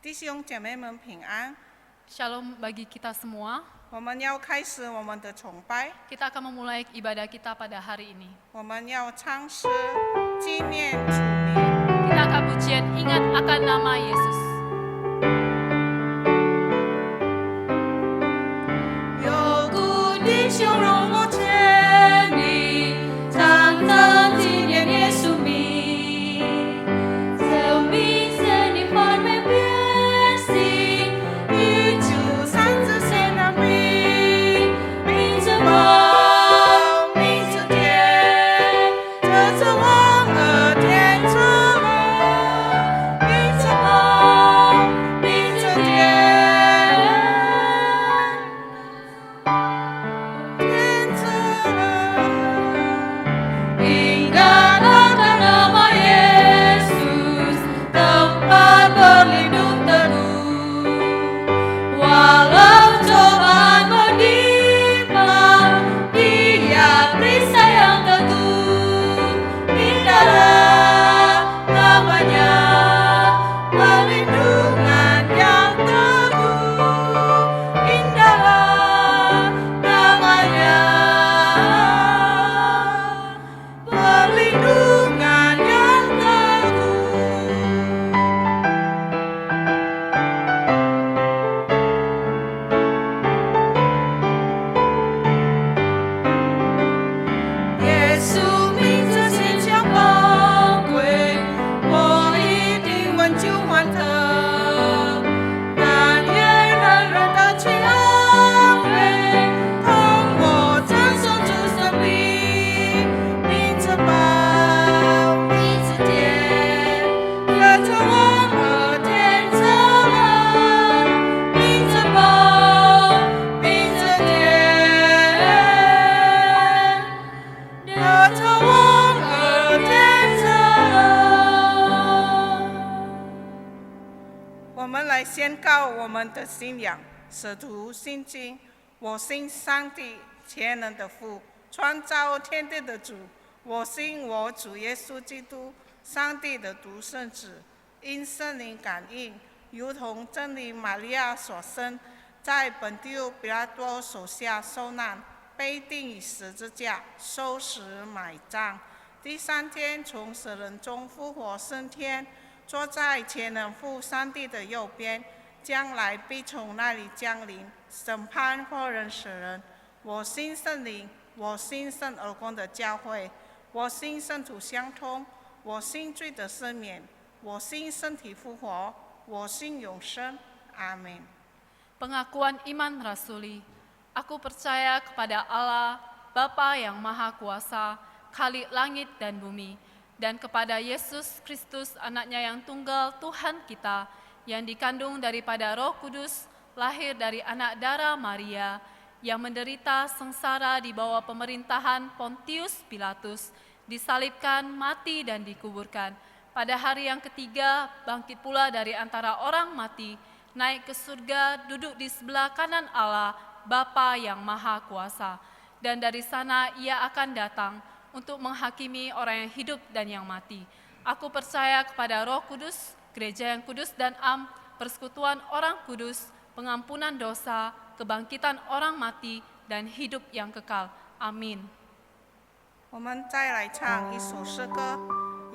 弟兄姐妹们平安。 Shalom bagi kita semua. 我们要开始我们的崇拜， Kita akan memulai ibadah kita pada hari ini. 我们要唱诗纪念主名。 Kita akan pujian ingat akan nama Yesus. 有故弟兄容我劝你，常常纪念耶稣名，生命使你方面变形，与主三次显能力，名字宝，名字天，这次王儿天主了，名字宝，名字天。 Ingat akan nama Yesus, tempat berlindung teduh. Walau cobaan menimpa, Dia perisai yang teguh. Indahlah namanya, perlindungan yang teguh. Indahlah namanya. Perlindungan yang teguh. Yesus 名字坚强宝贵，我一定挽救欢腾。但愿人人的去安慰，同我承受主生命。名字宝，名字天，热诚王儿天成了。名字宝，名字天，热诚王儿天成了。 我们来宣告我们的信仰，使徒信经。我信上帝，全能的父，创造天地的主。我信我主耶稣基督，上帝的独生子，因圣灵感应，如同真理玛利亚所生，在本丢比拉多手下受难，被钉于十字架，受死埋葬。第三天从死人中复活升天，坐在全能父上帝的右边，将来必从那里降临，审判活人死人。我信圣灵，我信圣而公的教会，我信圣徒相通，我信罪的赦免，我信身体复活，我信永生。阿门。 Pengakuan iman rasuli. Aku percaya kepada Allah, Bapa yang Maha Kuasa, Khalik langit dan bumi, dan kepada Yesus Kristus, Anaknya yang tunggal, Tuhan kita, yang dikandung daripada Roh Kudus, lahir dari anak darah Maria, yang menderita sengsara di bawah pemerintahan Pontius Pilatus, disalibkan, mati dan dikuburkan. Pada hari yang ketiga, bangkit pula dari antara orang mati, naik ke surga, duduk di sebelah kanan Allah, Bapa yang Maha Kuasa. Dan dari sana Ia akan datang untuk menghakimi orang yang hidup dan yang mati. Aku percaya kepada Roh Kudus, gereja yang kudus dan am, persekutuan orang kudus, pengampunan dosa, kebangkitan orang mati, dan hidup yang kekal. Amin. 我们再来唱一首诗歌：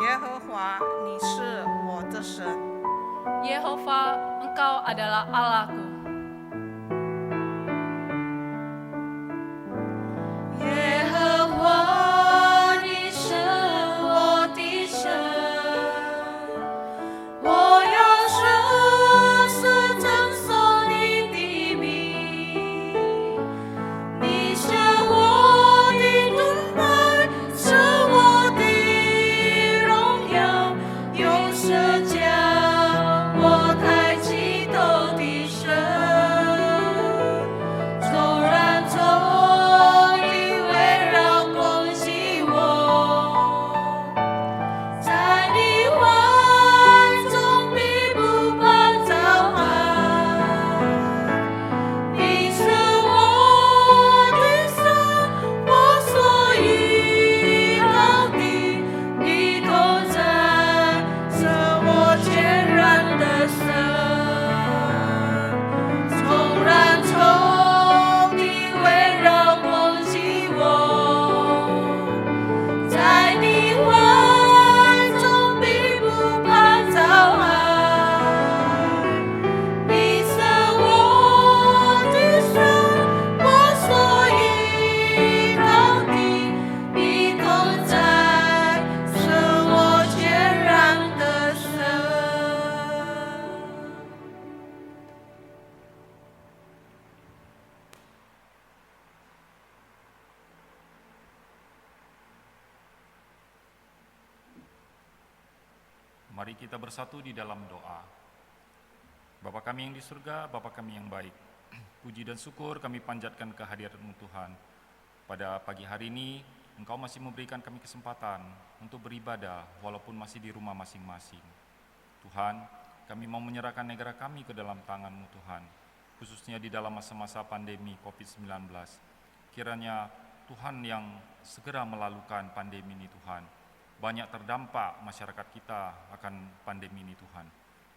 耶和华，你是我的神。 Yehova, Engkau adalah Allahku. 耶和华，你是我的神，我要生死称颂你的名。你是我的盾牌，是我的荣耀，用舌将我抬起头的神。Mari kita bersatu di dalam doa. Bapa kami yang di surga, Bapa kami yang baik, puji dan syukur kami panjatkan kehadirat-Mu Tuhan. Pada pagi hari ini, Engkau masih memberikan kami kesempatan untuk beribadah walaupun masih di rumah masing-masing. Tuhan, kami mau menyerahkan negara kami ke dalam tangan-Mu Tuhan, khususnya di dalam masa-masa pandemi COVID-19. Kiranya Tuhan yang segera melalukan pandemi ini Tuhan. Banyak terdampak masyarakat kita akan pandemi ini Tuhan.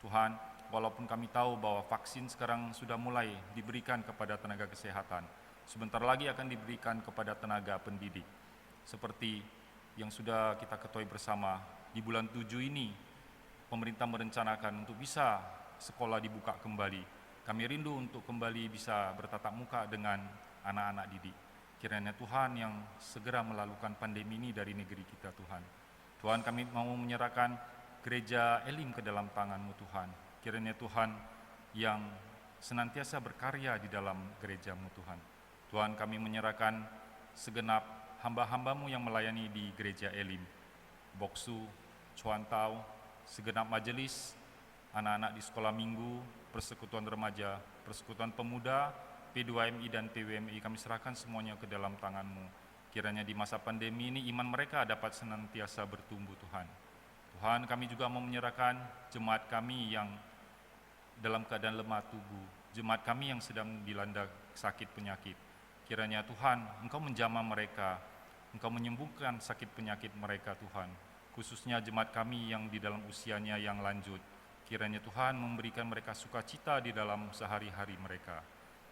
Tuhan, walaupun kami tahu bahwa vaksin sekarang sudah mulai diberikan kepada tenaga kesehatan, sebentar lagi akan diberikan kepada tenaga pendidik. Seperti yang sudah kita ketahui bersama, di bulan 7 ini pemerintah merencanakan untuk bisa sekolah dibuka kembali. Kami rindu untuk kembali bisa bertatap muka dengan anak-anak didik. Kiranya Tuhan yang segera melalukan pandemi ini dari negeri kita Tuhan. Tuhan, kami mau menyerahkan gereja Elim ke dalam tangan-Mu Tuhan. Kiranya Tuhan yang senantiasa berkarya di dalam gereja-Mu Tuhan. Tuhan, kami menyerahkan segenap hamba-hamba-Mu yang melayani di gereja Elim, Boksu, Cuantau, segenap majelis, anak-anak di sekolah minggu, persekutuan remaja, persekutuan pemuda, P2MI dan PWMI, kami serahkan semuanya ke dalam tangan-Mu. Kiranya di masa pandemi ini iman mereka dapat senantiasa bertumbuh Tuhan. Tuhan, kami juga mau menyerahkan jemaat kami yang dalam keadaan lemah tubuh, jemaat kami yang sedang dilanda sakit penyakit. Kiranya Tuhan, Engkau menjamah mereka, Engkau menyembuhkan sakit penyakit mereka Tuhan, khususnya jemaat kami yang di dalam usianya yang lanjut. Kiranya Tuhan memberikan mereka sukacita di dalam sehari-hari mereka.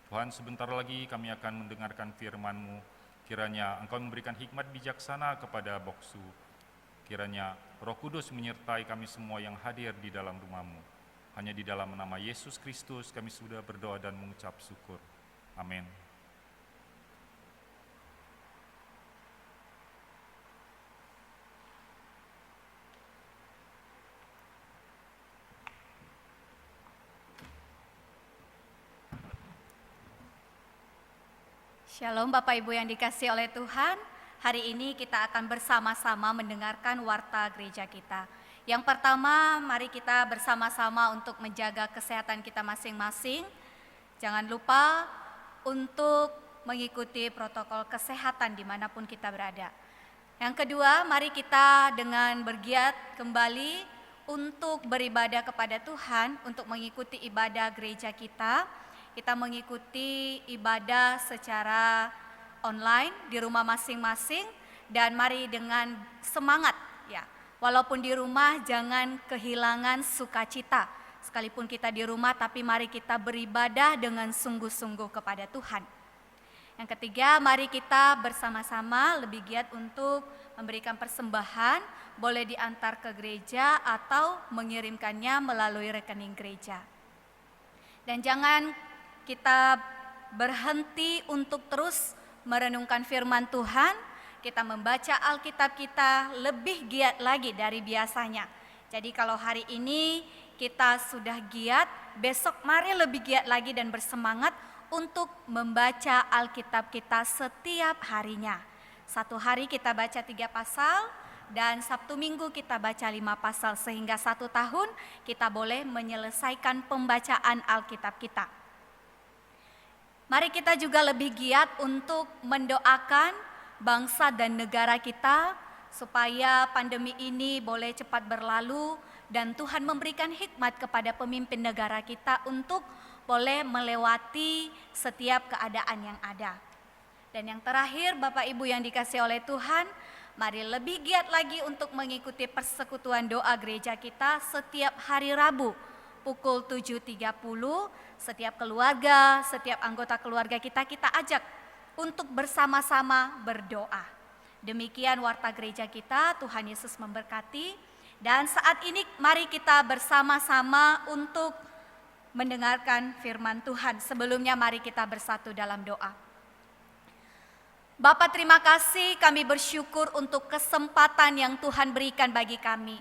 Tuhan, sebentar lagi kami akan mendengarkan firman-Mu. Kiranya Engkau memberikan hikmat bijaksana kepada Boksu. Kiranya Roh Kudus menyertai kami semua yang hadir di dalam rumah-Mu. Hanya di dalam nama Yesus Kristus kami sudah berdoa dan mengucap syukur. Amin. Shalom Bapak Ibu yang dikasihi oleh Tuhan. Hari ini kita akan bersama-sama mendengarkan warta gereja kita. Yang pertama, mari kita bersama-sama untuk menjaga kesehatan kita masing-masing. Jangan lupa untuk mengikuti protokol kesehatan dimanapun kita berada. Yang kedua, mari kita dengan bergiat kembali untuk beribadah kepada Tuhan, untuk mengikuti ibadah gereja kita. Kita mengikuti ibadah secara online di rumah masing-masing, dan mari dengan semangat ya. Walaupun di rumah jangan kehilangan sukacita. Sekalipun kita di rumah, tapi mari kita beribadah dengan sungguh-sungguh kepada Tuhan. Yang ketiga, mari kita bersama-sama lebih giat untuk memberikan persembahan, boleh diantar ke gereja atau mengirimkannya melalui rekening gereja. Dan jangan kita berhenti untuk terus merenungkan firman Tuhan, kita membaca Alkitab kita lebih giat lagi dari biasanya. Jadi kalau hari ini kita sudah giat, besok mari lebih giat lagi dan bersemangat untuk membaca Alkitab kita setiap harinya. Satu hari kita baca 3 pasal, dan Sabtu Minggu kita baca 5 pasal, sehingga 1 tahun kita boleh menyelesaikan pembacaan Alkitab kita. Mari kita juga lebih giat untuk mendoakan bangsa dan negara kita supaya pandemi ini boleh cepat berlalu dan Tuhan memberikan hikmat kepada pemimpin negara kita untuk boleh melewati setiap keadaan yang ada. Dan yang terakhir, Bapak Ibu yang dikasihi oleh Tuhan, mari lebih giat lagi untuk mengikuti persekutuan doa gereja kita setiap hari Rabu pukul 7.30. Setiap keluarga, setiap anggota keluarga kita ajak untuk bersama-sama berdoa. Demikian warta gereja kita, Tuhan Yesus memberkati. Dan saat ini mari kita bersama-sama untuk mendengarkan firman Tuhan. Sebelumnya mari kita bersatu dalam doa. Bapa, terima kasih, kami bersyukur untuk kesempatan yang Tuhan berikan bagi kami.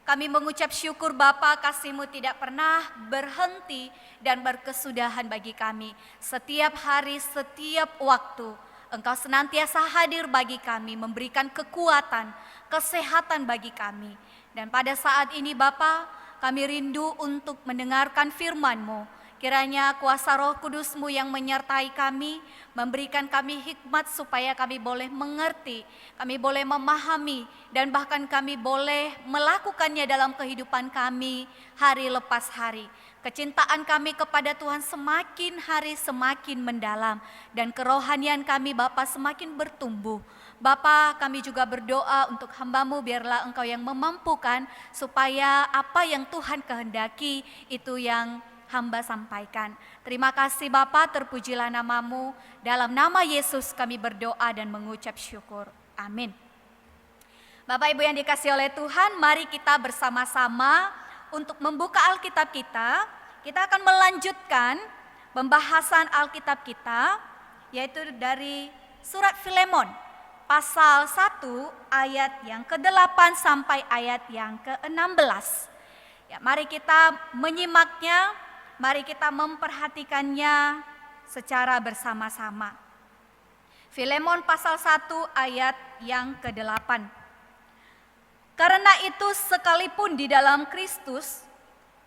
Kami mengucap syukur Bapa, kasih-Mu tidak pernah berhenti dan berkesudahan bagi kami. Setiap hari, setiap waktu, Engkau senantiasa hadir bagi kami, memberikan kekuatan, kesehatan bagi kami. Dan pada saat ini Bapa, kami rindu untuk mendengarkan firman-Mu. Kiranya kuasa Roh Kudus-Mu yang menyertai kami, memberikan kami hikmat supaya kami boleh mengerti, kami boleh memahami, dan bahkan kami boleh melakukannya dalam kehidupan kami hari lepas hari. Kecintaan kami kepada Tuhan semakin hari semakin mendalam, dan kerohanian kami Bapa semakin bertumbuh. Bapa, kami juga berdoa untuk hamba-Mu, biarlah Engkau yang memampukan supaya apa yang Tuhan kehendaki itu yang hamba sampaikan. Terima kasih Bapa, terpujilah nama-Mu. Dalam nama Yesus kami berdoa dan mengucap syukur. Amin. Bapak Ibu yang dikasihi oleh Tuhan, mari kita bersama-sama untuk membuka Alkitab kita. Kita akan melanjutkan pembahasan Alkitab kita, yaitu dari surat Filemon, pasal 1 ayat yang ke-8 sampai ayat yang ke-16. Ya, mari kita menyimaknya, mari kita memperhatikannya secara bersama-sama. Filemon pasal 1 ayat yang ke-8. Karena itu sekalipun di dalam Kristus,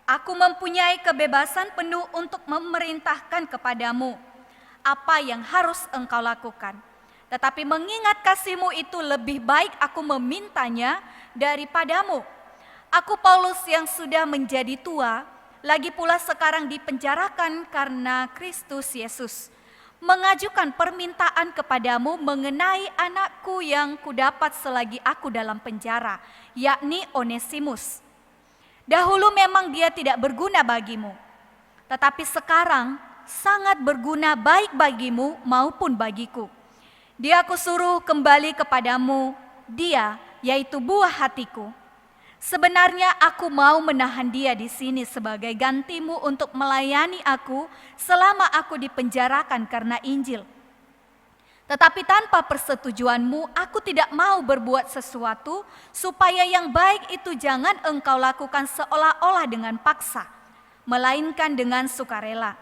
aku mempunyai kebebasan penuh untuk memerintahkan kepadamu apa yang harus engkau lakukan. Tetapi mengingat kasih-Mu itu lebih baik aku memintanya daripadamu. Aku Paulus yang sudah menjadi tua, lagi pula sekarang dipenjarakan karena Kristus Yesus, mengajukan permintaan kepadamu mengenai anakku yang kudapat selagi aku dalam penjara, yakni Onesimus. Dahulu memang dia tidak berguna bagimu, tetapi sekarang sangat berguna baik bagimu maupun bagiku. Dia aku suruh kembali kepadamu, dia yaitu buah hatiku. Sebenarnya aku mau menahan dia di sini sebagai gantimu untuk melayani aku selama aku dipenjarakan karena Injil. Tetapi tanpa persetujuanmu aku tidak mau berbuat sesuatu supaya yang baik itu jangan engkau lakukan seolah-olah dengan paksa, melainkan dengan sukarela.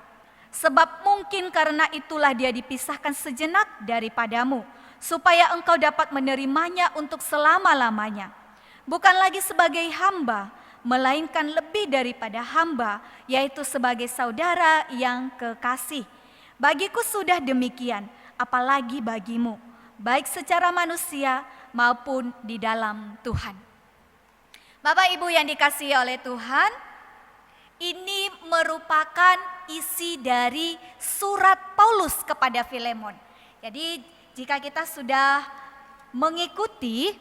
Sebab mungkin karena itulah dia dipisahkan sejenak daripadamu, supaya engkau dapat menerimanya untuk selama-lamanya. Bukan lagi sebagai hamba, melainkan lebih daripada hamba, yaitu sebagai saudara yang kekasih. Bagiku sudah demikian, apalagi bagimu, baik secara manusia maupun di dalam Tuhan. Bapak Ibu yang dikasihi oleh Tuhan, ini merupakan isi dari surat Paulus kepada Filemon. Jadi jika kita sudah mengikuti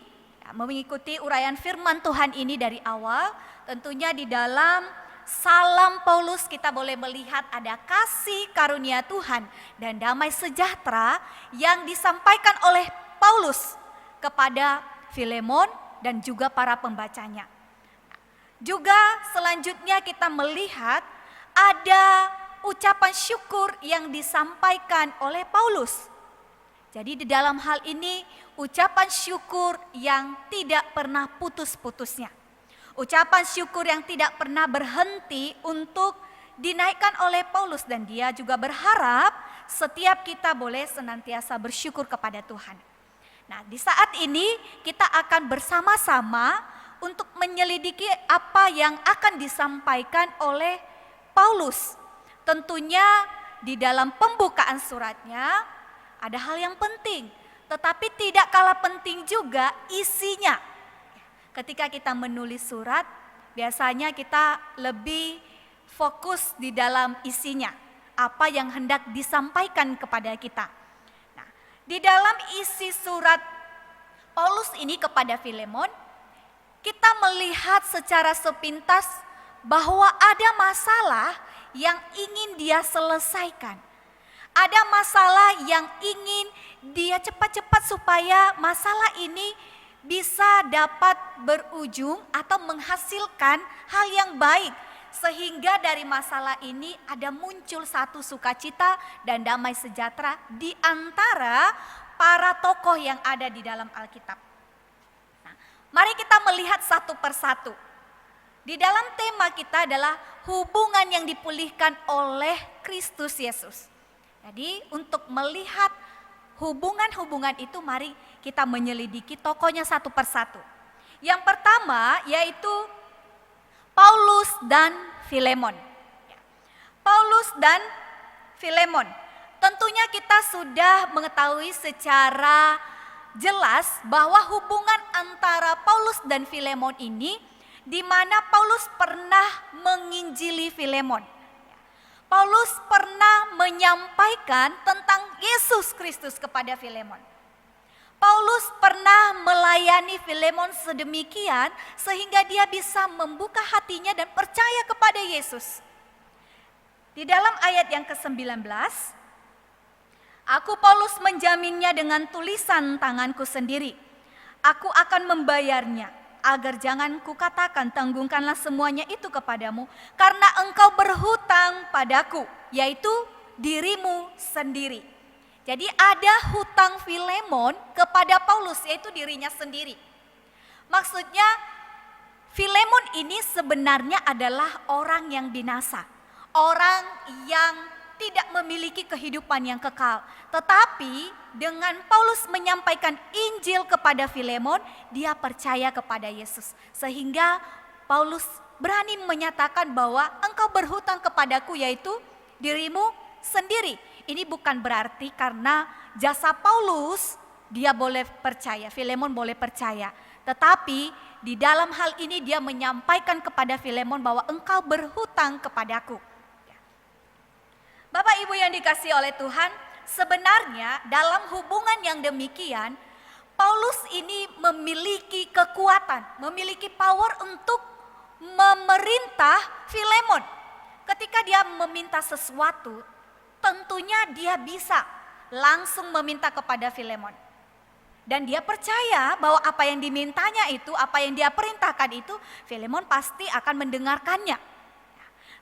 uraian firman Tuhan ini dari awal, tentunya di dalam salam Paulus kita boleh melihat ada kasih karunia Tuhan dan damai sejahtera yang disampaikan oleh Paulus kepada Filemon dan juga para pembacanya. Juga selanjutnya kita melihat ada ucapan syukur yang disampaikan oleh Paulus. Jadi di dalam hal ini ucapan syukur yang tidak pernah putus-putusnya. Ucapan syukur yang tidak pernah berhenti untuk dinaikkan oleh Paulus, dan dia juga berharap setiap kita boleh senantiasa bersyukur kepada Tuhan. Nah, di saat ini kita akan bersama-sama untuk menyelidiki apa yang akan disampaikan oleh Paulus. Tentunya di dalam pembukaan suratnya ada hal yang penting, tetapi tidak kalah penting juga isinya. Ketika kita menulis surat, biasanya kita lebih fokus di dalam isinya, apa yang hendak disampaikan kepada kita. Nah, di dalam isi surat Paulus ini kepada Filemon, kita melihat secara sepintas bahwa ada masalah yang ingin dia selesaikan. Ada masalah yang ingin dia cepat-cepat supaya masalah ini bisa dapat berujung atau menghasilkan hal yang baik. Sehingga dari masalah ini ada muncul satu sukacita dan damai sejahtera di antara para tokoh yang ada di dalam Alkitab. Nah, mari kita melihat satu persatu. Di dalam tema kita adalah hubungan yang dipulihkan oleh Kristus Yesus. Jadi untuk melihat hubungan-hubungan itu, mari kita menyelidiki tokohnya satu persatu. Yang pertama yaitu Paulus dan Filemon. Paulus dan Filemon. Tentunya kita sudah mengetahui secara jelas bahwa hubungan antara Paulus dan Filemon ini di mana Paulus pernah menginjili Filemon. Paulus pernah menyampaikan tentang Yesus Kristus kepada Filemon. Paulus pernah melayani Filemon sedemikian sehingga dia bisa membuka hatinya dan percaya kepada Yesus. Di dalam ayat yang ke-19, aku Paulus menjaminnya dengan tulisan tanganku sendiri. Aku akan membayarnya, agar jangan kukatakan tanggungkanlah semuanya itu kepadamu, karena engkau berhutang padaku, yaitu dirimu sendiri. Jadi ada hutang Filemon kepada Paulus, yaitu dirinya sendiri. Maksudnya Filemon ini sebenarnya adalah orang yang binasa, orang yang tidak memiliki kehidupan yang kekal. Tetapi dengan Paulus menyampaikan Injil kepada Filemon, dia percaya kepada Yesus. Sehingga Paulus berani menyatakan bahwa engkau berhutang kepadaku, yaitu dirimu sendiri. Ini bukan berarti karena jasa Paulus dia boleh percaya, Filemon boleh percaya. Tetapi di dalam hal ini dia menyampaikan kepada Filemon bahwa engkau berhutang kepadaku. Bapak Ibu yang dikasihi oleh Tuhan, sebenarnya dalam hubungan yang demikian, Paulus ini memiliki kekuatan, memiliki power untuk memerintah Filemon. Ketika dia meminta sesuatu, tentunya dia bisa langsung meminta kepada Filemon. Dan dia percaya bahwa apa yang dimintanya itu, apa yang dia perintahkan itu, Filemon pasti akan mendengarkannya.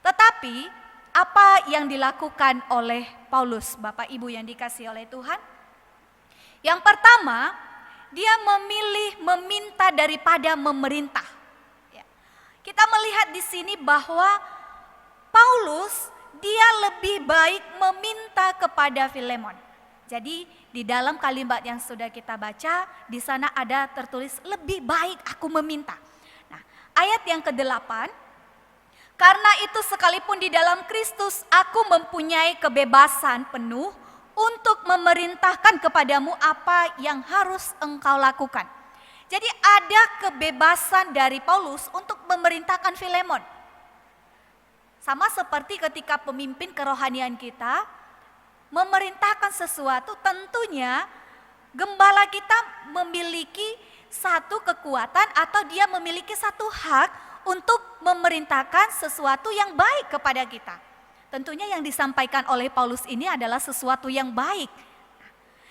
Tetapi apa yang dilakukan oleh Paulus, Bapak Ibu yang dikasihi oleh Tuhan? Yang pertama, dia memilih meminta daripada memerintah. Kita melihat di sini bahwa Paulus dia lebih baik meminta kepada Filemon. Jadi di dalam kalimat yang sudah kita baca, di sana ada tertulis lebih baik aku meminta. Nah, ayat yang ke-8, karena itu sekalipun di dalam Kristus aku mempunyai kebebasan penuh untuk memerintahkan kepadamu apa yang harus engkau lakukan. Jadi ada kebebasan dari Paulus untuk memerintahkan Filemon. Sama seperti ketika pemimpin kerohanian kita memerintahkan sesuatu, tentunya gembala kita memiliki satu kekuatan atau dia memiliki satu hak untuk memerintahkan sesuatu yang baik kepada kita. Tentunya yang disampaikan oleh Paulus ini adalah sesuatu yang baik.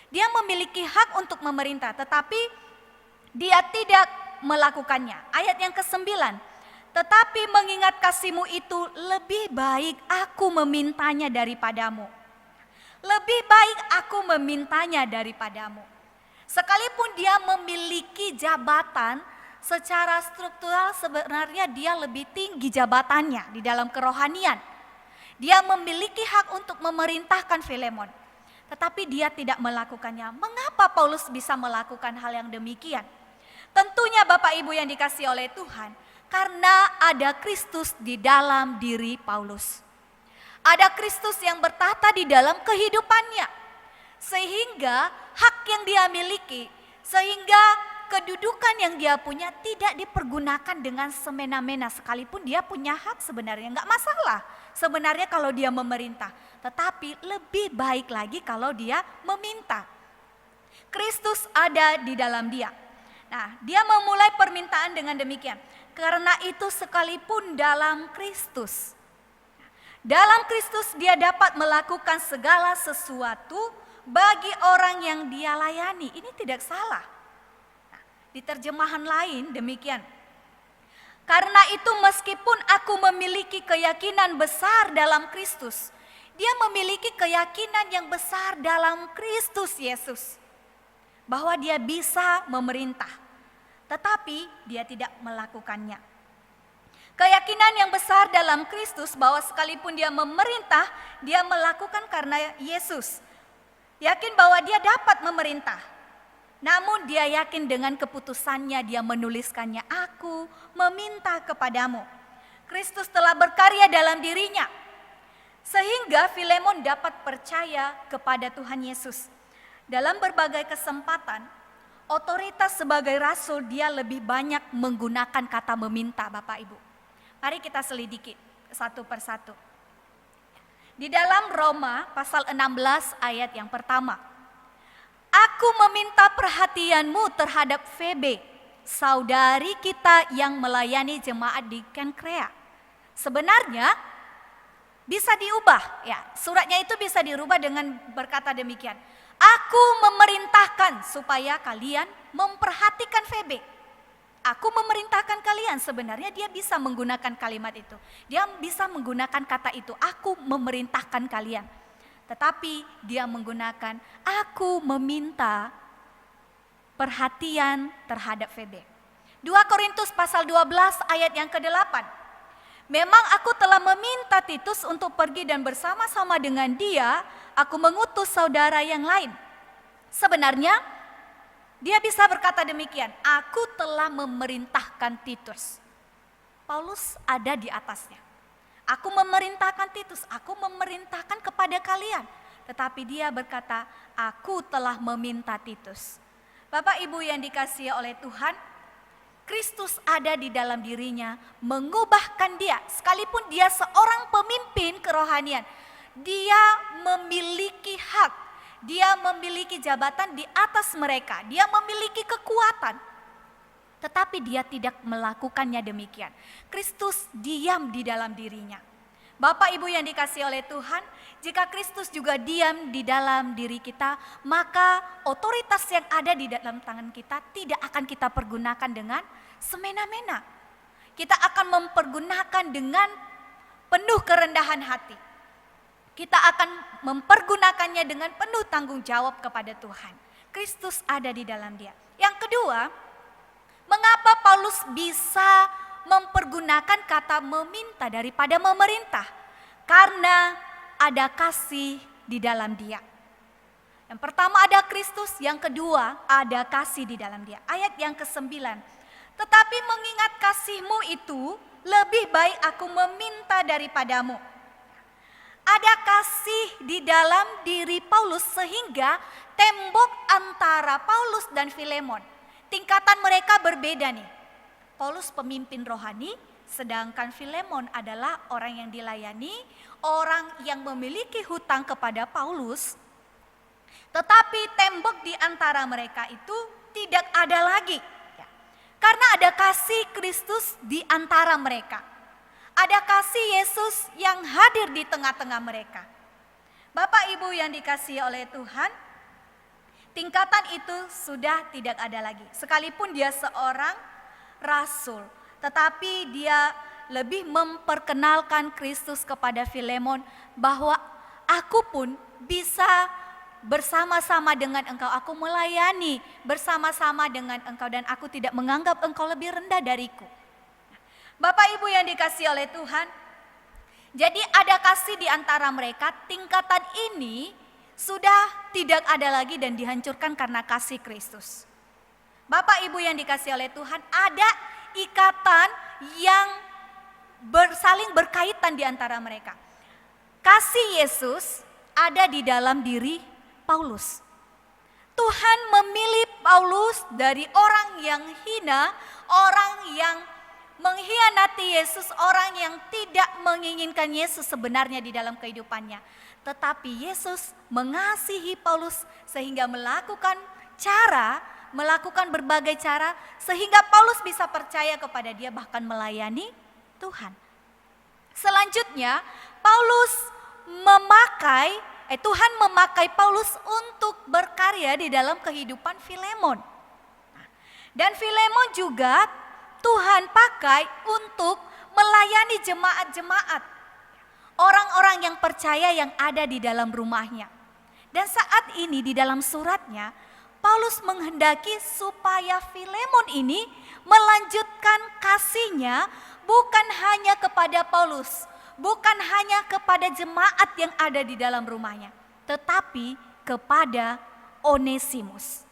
Dia memiliki hak untuk memerintah, tetapi dia tidak melakukannya. Ayat yang ke-9, tetapi mengingat kasih-Mu itu lebih baik aku memintanya daripadamu. Lebih baik aku memintanya daripadamu. Sekalipun dia memiliki jabatan, secara struktural sebenarnya dia lebih tinggi jabatannya di dalam kerohanian. Dia memiliki hak untuk memerintahkan Filemon. Tetapi dia tidak melakukannya. Mengapa Paulus bisa melakukan hal yang demikian? Tentunya Bapak Ibu yang dikasihi oleh Tuhan, karena ada Kristus di dalam diri Paulus. Ada Kristus yang bertata di dalam kehidupannya. Sehingga hak yang dia miliki, sehingga kedudukan yang dia punya tidak dipergunakan dengan semena-mena. Sekalipun dia punya hak sebenarnya, enggak masalah sebenarnya kalau dia memerintah. Tetapi lebih baik lagi kalau dia meminta. Kristus ada di dalam dia. Nah, dia memulai permintaan dengan demikian. Karena itu sekalipun dalam Kristus, dia dapat melakukan segala sesuatu bagi orang yang dia layani. Ini tidak salah. Nah, di terjemahan lain demikian. Karena itu meskipun aku memiliki keyakinan besar dalam Kristus, dia memiliki keyakinan yang besar dalam Kristus Yesus. Bahwa dia bisa memerintah, tetapi dia tidak melakukannya. Keyakinan yang besar dalam Kristus bahwa sekalipun dia memerintah, dia melakukan karena Yesus. Yakin bahwa dia dapat memerintah. Namun dia yakin dengan keputusannya dia menuliskannya, aku meminta kepadamu. Kristus telah berkarya dalam dirinya. Sehingga Filemon dapat percaya kepada Tuhan Yesus. Dalam berbagai kesempatan, otoritas sebagai rasul dia lebih banyak menggunakan kata meminta, Bapak Ibu. Mari kita selidiki satu persatu. Di dalam Roma pasal 16 ayat yang pertama. Aku meminta perhatianmu terhadap Febe, saudari kita yang melayani jemaat di Kenkrea. Sebenarnya bisa diubah, ya. Suratnya itu bisa dirubah dengan berkata demikian. Aku memerintahkan supaya kalian memperhatikan Febe. Aku memerintahkan kalian, sebenarnya dia bisa menggunakan kalimat itu. Dia bisa menggunakan kata itu, aku memerintahkan kalian. Tetapi dia menggunakan, aku meminta perhatian terhadap Febe. 2 Korintus pasal 12 ayat yang ke-8. Memang aku telah meminta Titus untuk pergi dan bersama-sama dengan dia, aku mengutus saudara yang lain. Sebenarnya dia bisa berkata demikian, aku telah memerintahkan Titus. Paulus ada di atasnya. Aku memerintahkan Titus, aku memerintahkan kepada kalian. Tetapi dia berkata, aku telah meminta Titus. Bapak Ibu yang dikasihi oleh Tuhan, Kristus ada di dalam dirinya, mengubahkan dia. Sekalipun dia seorang pemimpin kerohanian, dia memiliki hak, dia memiliki jabatan di atas mereka, dia memiliki kekuatan. Tetapi dia tidak melakukannya demikian. Kristus diam di dalam dirinya. Bapak Ibu yang dikasihi oleh Tuhan, jika Kristus juga diam di dalam diri kita, maka otoritas yang ada di dalam tangan kita tidak akan kita pergunakan dengan semena-mena. Kita akan mempergunakan dengan penuh kerendahan hati. Kita akan mempergunakannya dengan penuh tanggung jawab kepada Tuhan. Kristus ada di dalam dia. Yang kedua, mengapa Paulus bisa mempergunakan kata meminta daripada memerintah? Karena ada kasih di dalam dia. Yang pertama ada Kristus, yang kedua ada kasih di dalam dia. Ayat yang ke-9. Tetapi mengingat kasihmu itu, lebih baik aku meminta daripadamu. Ada kasih di dalam diri Paulus sehingga tembok antara Paulus dan Filemon, tingkatan mereka berbeda nih. Paulus pemimpin rohani, sedangkan Filemon adalah orang yang dilayani, orang yang memiliki hutang kepada Paulus. Tetapi tembok di antara mereka itu tidak ada lagi. Karena ada kasih Kristus di antara mereka. Ada kasih Yesus yang hadir di tengah-tengah mereka. Bapak Ibu yang dikasihi oleh Tuhan, tingkatan itu sudah tidak ada lagi. Sekalipun dia seorang rasul, tetapi dia lebih memperkenalkan Kristus kepada Filemon bahwa aku pun bisa bersama-sama dengan engkau, aku melayani bersama-sama dengan engkau dan aku tidak menganggap engkau lebih rendah dariku. Bapak Ibu yang dikasihi oleh Tuhan, jadi ada kasih di antara mereka, tingkatan ini sudah tidak ada lagi dan dihancurkan karena kasih Kristus. Bapak Ibu yang dikasihi oleh Tuhan, ada ikatan yang saling berkaitan di antara mereka. Kasih Yesus ada di dalam diri Paulus. Tuhan memilih Paulus dari orang yang hina, orang yang mengkhianati Yesus, orang yang tidak menginginkan Yesus sebenarnya di dalam kehidupannya. Tetapi Yesus mengasihi Paulus sehingga melakukan berbagai cara sehingga Paulus bisa percaya kepada dia bahkan melayani Tuhan. Selanjutnya Tuhan memakai Paulus untuk berkarya di dalam kehidupan Filemon. Dan Filemon juga Tuhan pakai untuk melayani jemaat-jemaat, orang-orang yang percaya yang ada di dalam rumahnya. Dan saat ini di dalam suratnya, Paulus menghendaki supaya Filemon ini melanjutkan kasihnya bukan hanya kepada Paulus, bukan hanya kepada jemaat yang ada di dalam rumahnya, tetapi kepada Onesimus.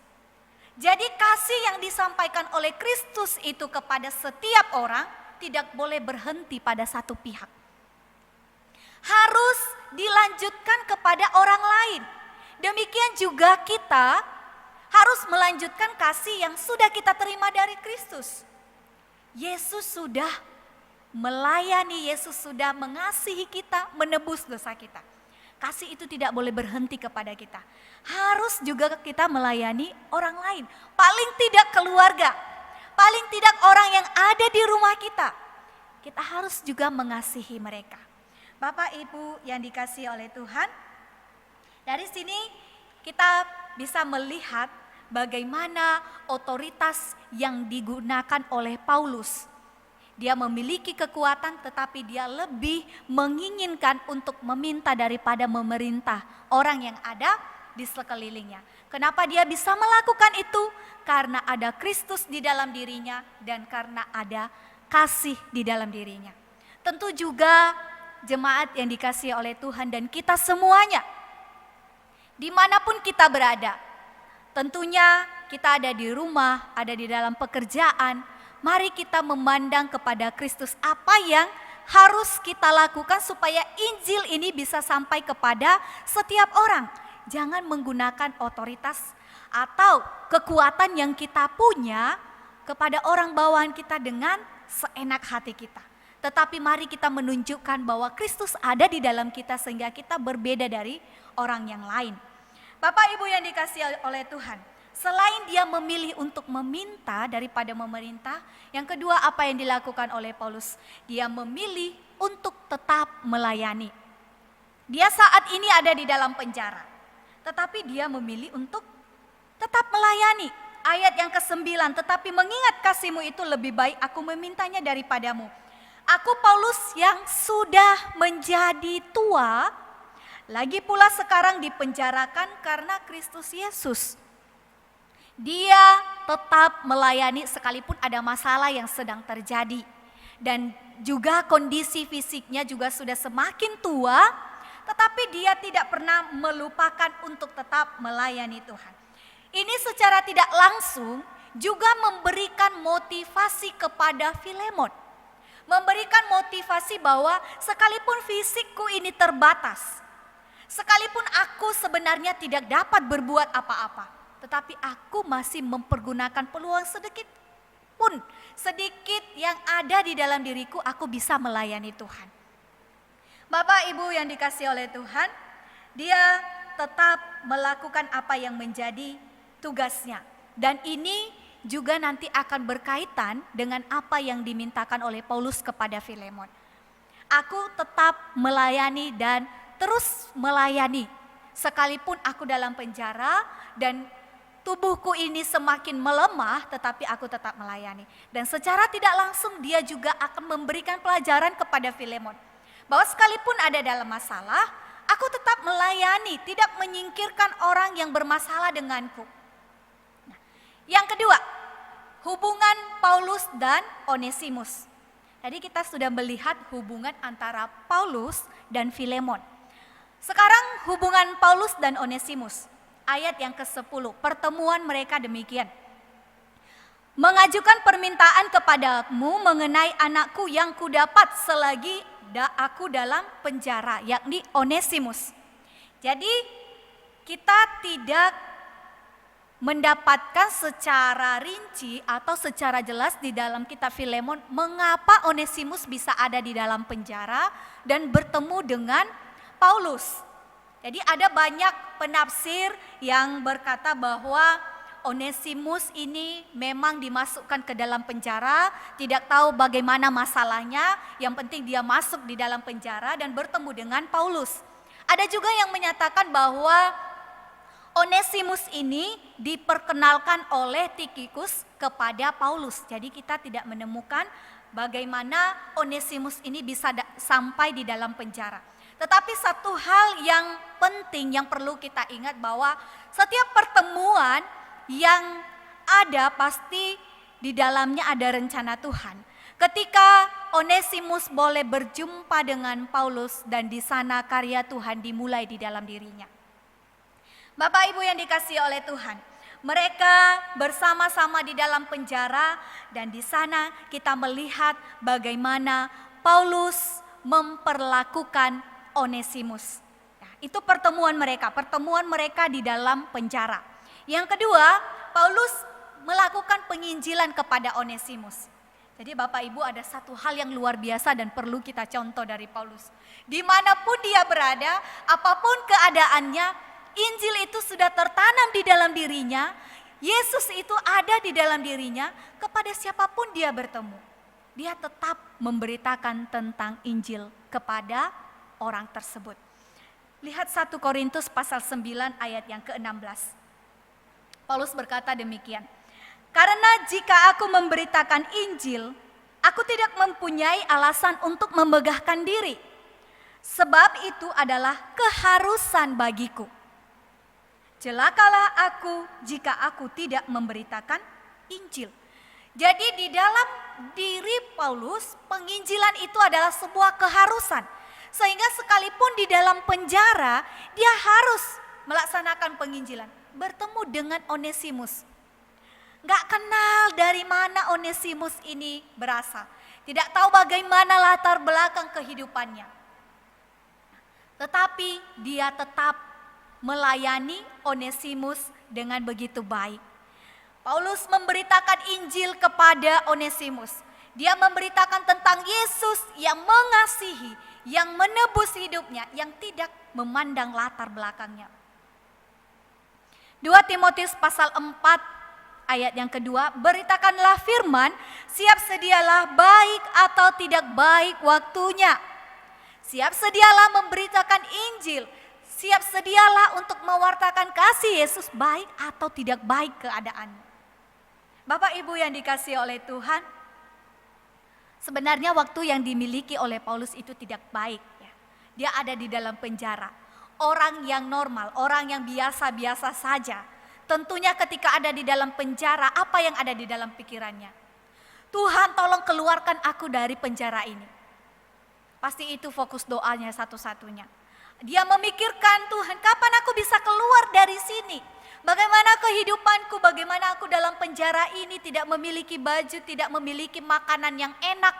Jadi kasih yang disampaikan oleh Kristus itu kepada setiap orang tidak boleh berhenti pada satu pihak. Harus dilanjutkan kepada orang lain. Demikian juga kita harus melanjutkan kasih yang sudah kita terima dari Kristus. Yesus sudah melayani, Yesus sudah mengasihi kita, menebus dosa kita. Kasih itu tidak boleh berhenti kepada kita. Harus juga kita melayani orang lain. Paling tidak keluarga, paling tidak orang yang ada di rumah kita. Kita harus juga mengasihi mereka. Bapak Ibu yang dikasihi oleh Tuhan, dari sini kita bisa melihat bagaimana otoritas yang digunakan oleh Paulus. Dia memiliki kekuatan tetapi dia lebih menginginkan untuk meminta daripada memerintah orang yang ada di sekelilingnya. Kenapa dia bisa melakukan itu? Karena ada Kristus di dalam dirinya dan karena ada kasih di dalam dirinya. Tentu juga jemaat yang dikasihi oleh Tuhan dan kita semuanya, dimanapun kita berada, tentunya kita ada di rumah, ada di dalam pekerjaan, mari kita memandang kepada Kristus apa yang harus kita lakukan supaya Injil ini bisa sampai kepada setiap orang. Jangan menggunakan otoritas atau kekuatan yang kita punya kepada orang bawahan kita dengan seenak hati kita. Tetapi mari kita menunjukkan bahwa Kristus ada di dalam kita sehingga kita berbeda dari orang yang lain. Bapak Ibu yang dikasihi oleh Tuhan, selain dia memilih untuk meminta daripada memerintah, yang kedua apa yang dilakukan oleh Paulus? Dia memilih untuk tetap melayani. Dia saat ini ada di dalam penjara, tetapi dia memilih untuk tetap melayani. Ayat yang ke-9, tetapi mengingat kasih-Mu itu lebih baik aku memintanya daripadamu. Aku Paulus yang sudah menjadi tua, lagi pula sekarang dipenjarakan karena Kristus Yesus. Dia tetap melayani sekalipun ada masalah yang sedang terjadi. Dan juga kondisi fisiknya juga sudah semakin tua, tetapi dia tidak pernah melupakan untuk tetap melayani Tuhan. Ini secara tidak langsung juga memberikan motivasi kepada Filemon. Memberikan motivasi bahwa sekalipun fisikku ini terbatas, sekalipun aku sebenarnya tidak dapat berbuat apa-apa, tetapi aku masih mempergunakan peluang sedikit yang ada di dalam diriku, aku bisa melayani Tuhan. Bapak Ibu yang dikasihi oleh Tuhan, dia tetap melakukan apa yang menjadi tugasnya. Dan ini juga nanti akan berkaitan dengan apa yang dimintakan oleh Paulus kepada Filemon. Aku tetap melayani dan terus melayani. Sekalipun aku dalam penjara dan tubuhku ini semakin melemah, tetapi aku tetap melayani. Dan secara tidak langsung dia juga akan memberikan pelajaran kepada Filemon. Bahwa sekalipun ada dalam masalah, aku tetap melayani, tidak menyingkirkan orang yang bermasalah denganku. Nah, yang kedua, hubungan Paulus dan Onesimus. Tadi kita sudah melihat hubungan antara Paulus dan Filemon. Sekarang hubungan Paulus dan Onesimus. Ayat yang ke-10, pertemuan mereka demikian. Mengajukan permintaan kepadamu mengenai anakku yang kudapat selagi aku dalam penjara, yakni Onesimus. Jadi kita tidak mendapatkan secara rinci atau secara jelas di dalam kitab Filemon mengapa Onesimus bisa ada di dalam penjara dan bertemu dengan Paulus. Jadi ada banyak penafsir yang berkata bahwa Onesimus ini memang dimasukkan ke dalam penjara, tidak tahu bagaimana masalahnya, yang penting dia masuk di dalam penjara dan bertemu dengan Paulus. Ada juga yang menyatakan bahwa Onesimus ini diperkenalkan oleh Tikhikus kepada Paulus. Jadi kita tidak menemukan bagaimana Onesimus ini bisa sampai di dalam penjara. Tetapi satu hal yang penting yang perlu kita ingat bahwa setiap pertemuan yang ada pasti di dalamnya ada rencana Tuhan. Ketika Onesimus boleh berjumpa dengan Paulus dan di sana karya Tuhan dimulai di dalam dirinya. Bapak Ibu yang dikasihi oleh Tuhan, Mereka bersama-sama di dalam penjara dan di sana kita melihat bagaimana Paulus memperlakukan Onesimus. Nah, itu pertemuan mereka di dalam penjara. Yang kedua, Paulus melakukan penginjilan kepada Onesimus. Jadi Bapak Ibu, ada satu hal yang luar biasa dan perlu kita contoh dari Paulus. Dimanapun dia berada, apapun keadaannya, Injil itu sudah tertanam di dalam dirinya, Yesus itu ada di dalam dirinya, kepada siapapun dia bertemu. Dia tetap memberitakan tentang Injil kepada orang tersebut. Lihat 1 Korintus pasal 9 ayat yang ke-16. Paulus berkata demikian, "Karena jika aku memberitakan Injil, aku tidak mempunyai alasan untuk memegahkan diri. Sebab itu adalah keharusan bagiku. Celakalah aku jika aku tidak memberitakan Injil." Jadi di dalam diri Paulus, penginjilan itu adalah sebuah keharusan. Sehingga sekalipun di dalam penjara, dia harus melaksanakan penginjilan. Bertemu dengan Onesimus. Gak kenal dari mana Onesimus ini berasal. Tidak tahu bagaimana latar belakang kehidupannya. Tetapi dia tetap melayani Onesimus dengan begitu baik. Paulus memberitakan Injil kepada Onesimus. Dia memberitakan tentang Yesus yang mengasihi, yang menebus hidupnya, yang tidak memandang latar belakangnya. 2 Timotius pasal 4 ayat yang kedua, "Beritakanlah firman, siap sedialah baik atau tidak baik waktunya. Siap sedialah memberitakan Injil, siap sedialah untuk mewartakan kasih Yesus baik atau tidak baik keadaannya." Bapak Ibu yang dikasihi oleh Tuhan, sebenarnya waktu yang dimiliki oleh Paulus itu tidak baik. Ya. Dia ada di dalam penjara. Orang yang normal, orang yang biasa-biasa saja. Tentunya ketika ada di dalam penjara, apa yang ada di dalam pikirannya? Tuhan, tolong keluarkan aku dari penjara ini. Pasti itu fokus doanya satu-satunya. Dia memikirkan, Tuhan, kapan aku bisa keluar dari sini? Bagaimana kehidupanku, bagaimana aku dalam penjara ini tidak memiliki baju, tidak memiliki makanan yang enak.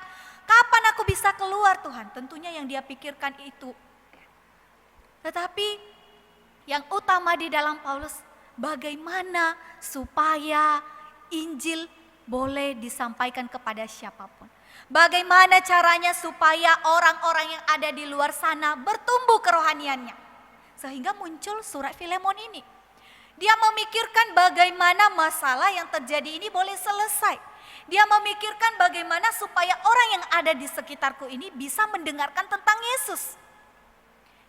Kapan aku bisa keluar, Tuhan? Tentunya yang dia pikirkan itu. Tetapi yang utama di dalam Paulus, bagaimana supaya Injil boleh disampaikan kepada siapapun. Bagaimana caranya supaya orang-orang yang ada di luar sana bertumbuh kerohaniannya. Sehingga muncul surat Filemon ini. Dia memikirkan bagaimana masalah yang terjadi ini boleh selesai. Dia memikirkan bagaimana supaya orang yang ada di sekitarku ini bisa mendengarkan tentang Yesus.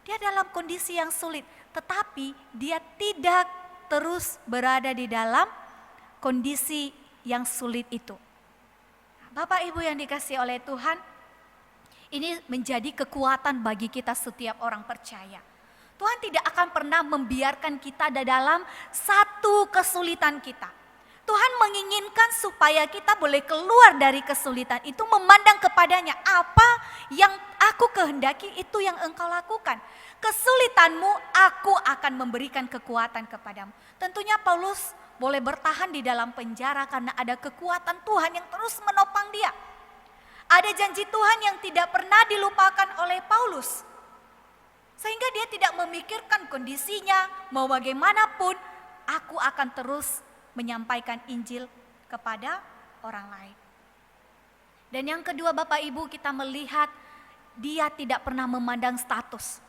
Dia dalam kondisi yang sulit, tetapi dia tidak terus berada di dalam kondisi yang sulit itu. Bapak Ibu yang dikasihi oleh Tuhan, ini menjadi kekuatan bagi kita setiap orang percaya. Tuhan tidak akan pernah membiarkan kita dalam satu kesulitan kita. Tuhan menginginkan supaya kita boleh keluar dari kesulitan itu, memandang kepadanya, apa yang aku kehendaki itu yang engkau lakukan. Kesulitanmu aku akan memberikan kekuatan kepadamu. Tentunya Paulus boleh bertahan di dalam penjara karena ada kekuatan Tuhan yang terus menopang dia. Ada janji Tuhan yang tidak pernah dilupakan oleh Paulus. Sehingga dia tidak memikirkan kondisinya, mau bagaimanapun, aku akan terus menyampaikan Injil kepada orang lain. Dan yang kedua Bapak Ibu, kita melihat dia tidak pernah memandang status.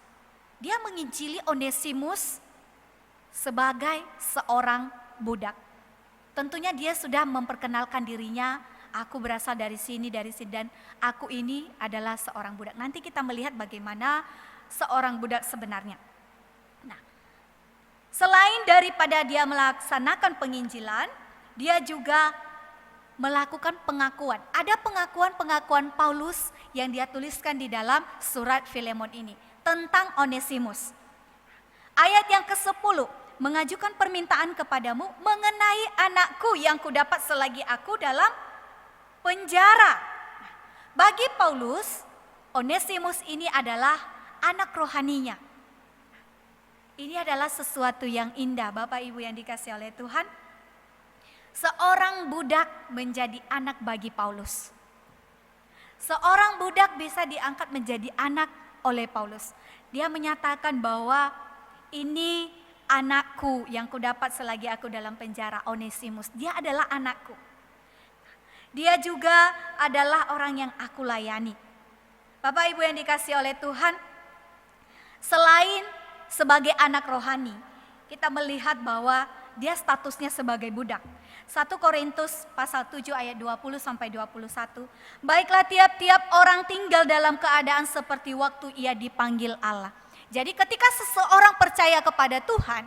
Dia menginjili Onesimus sebagai seorang budak. Tentunya dia sudah memperkenalkan dirinya, aku berasal dari sini, dan aku ini adalah seorang budak. Nanti kita melihat bagaimana seorang budak sebenarnya. Nah, selain daripada dia melaksanakan penginjilan, dia juga melakukan pengakuan. Ada pengakuan-pengakuan Paulus yang dia tuliskan di dalam surat Filemon ini tentang Onesimus. Ayat yang ke-10, mengajukan permintaan kepadamu mengenai anakku yang kudapat selagi aku dalam penjara. Bagi Paulus, Onesimus ini adalah anak rohaninya. Ini adalah sesuatu yang indah Bapak Ibu yang dikasihi oleh Tuhan. Seorang budak menjadi anak bagi Paulus. Seorang budak bisa diangkat menjadi anak oleh Paulus. Dia menyatakan bahwa ini anakku yang kudapat selagi aku dalam penjara, Onesimus. Dia adalah anakku. Dia juga adalah orang yang aku layani. Bapak Ibu yang dikasihi oleh Tuhan, selain sebagai anak rohani, kita melihat bahwa dia statusnya sebagai budak. 1 Korintus pasal 7 ayat 20 sampai 21. Baiklah tiap-tiap orang tinggal dalam keadaan seperti waktu ia dipanggil Allah. Jadi ketika seseorang percaya kepada Tuhan,